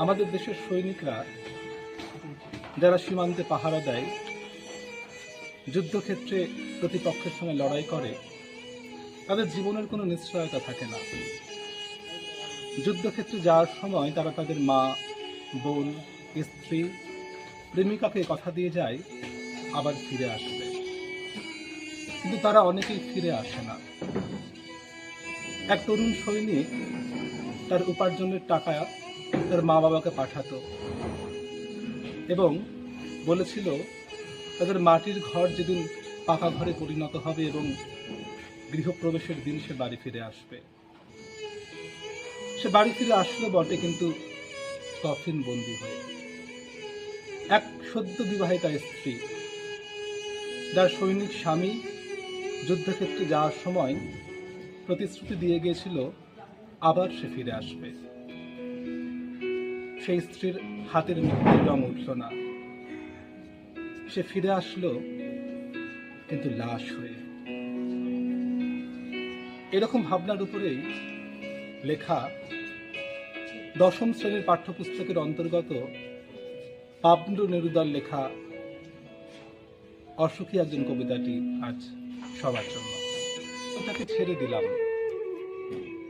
আমাদের দেশের সৈনিকরা যারা সীমান্তে পাহারা দেয়, যুদ্ধক্ষেত্রে প্রতিপক্ষের সঙ্গে লড়াই করে, তাদের জীবনের কোনো নিশ্চয়তা থাকে না। যুদ্ধক্ষেত্রে যাওয়ার সময় তারা তাদের মা, বোন, স্ত্রী, প্রেমিকাকে কথা দিয়ে যায় আবার ফিরে আসবে, কিন্তু তারা অনেকেই ফিরে আসে না। এক তরুণ সৈনিক তার উপার্জনের টাকা তার মা বাবাকে পাঠাতো এবং বলেছিল তাদের মাটির ঘর যেদিন পাকা ঘরে পরিণত হবে এবং গৃহপ্রবেশের দিন সে বাড়ি ফিরে আসবে। সে বাড়ি ফিরে আসলো বটে, কিন্তু কফিন বন্দি হয়ে। এক সদ্য বিবাহিতা স্ত্রী যার সৈনিক স্বামী যুদ্ধক্ষেত্রে যাওয়ার সময় প্রতিশ্রুতি দিয়ে গিয়েছিল আবার সে ফিরে আসবে, সেই স্ত্রীর হাতের মুখের রং উঠল না। সে ফিরে আসলো কিন্তু লাশ হয়ে। এরকম ভাবনার উপরেই লেখা ১০ম শ্রেণীর পাঠ্যপুস্তকের অন্তর্গত পাবলো নেরুদার লেখা অসুখী একজন কবিতাটি আজ সবার জন্য। তাকে ছেড়ে দিলাম,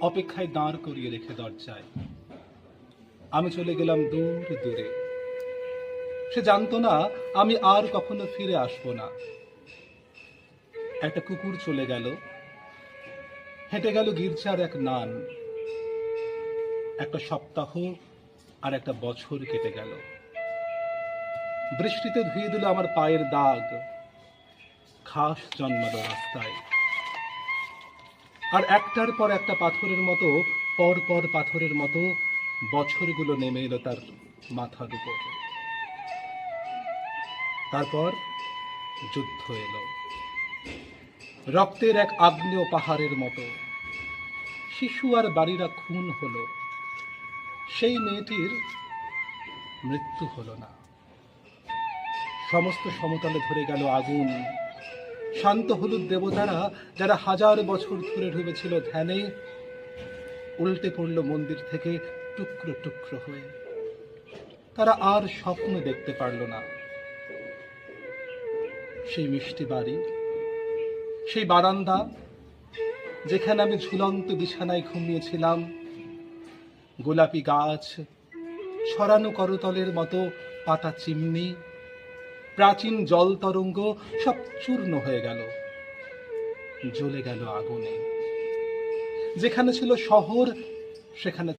অপেক্ষায় দাঁড় করিয়ে রেখে দরজায়। আমি চলে গেলাম দূর দূরে। সে জানতো না আমি আর কখনো ফিরে আসবো না। একটা কুকুর চলে গেল, হেঁটে গেল গির্জার এক নান। একটা সপ্তাহ আর একটা বছর কেটে গেল। বৃষ্টিতে ধুয়ে দিল আমার পায়ের দাগ, ঘাস জন্মালো রাস্তায়। আর একটার পর একটা পাথরের মতো, পর পর পাথরের মতো বছরগুলো নেমে এলো তার মাথার উপর। তারপর যুদ্ধ এলো, রক্তের এক আগ্নেয় পাহাড়ের মতো। শিশু আর বাড়িরা খুন হলো, সেই মেয়েটির মৃত্যু হলো না। সমস্ত সমতলে ধরে গেল আগুন। শান্ত হলুদ দেবতারা যারা হাজার বছর ধরে ডুবেছিল ধ্যানে, উল্টে পড়ল মন্দির থেকে টুকরো টুকরো হয়ে। তারা আর স্বপ্ন দেখতে পারল না। সেই মিষ্টি বাড়ি, সেই বারান্দা যেখানে আমি ঝুলন্ত বিছানায় ঘুমিয়েছিলাম, গোলাপি গাছ, ছড়ানো করতলের মতো পাতা চিমনি, প্রাচীন জল তরঙ্গ সব চূর্ণ হয়ে গেল, জ্বলে গেল আগুনে। যেখানে ছিল শহর সেখানে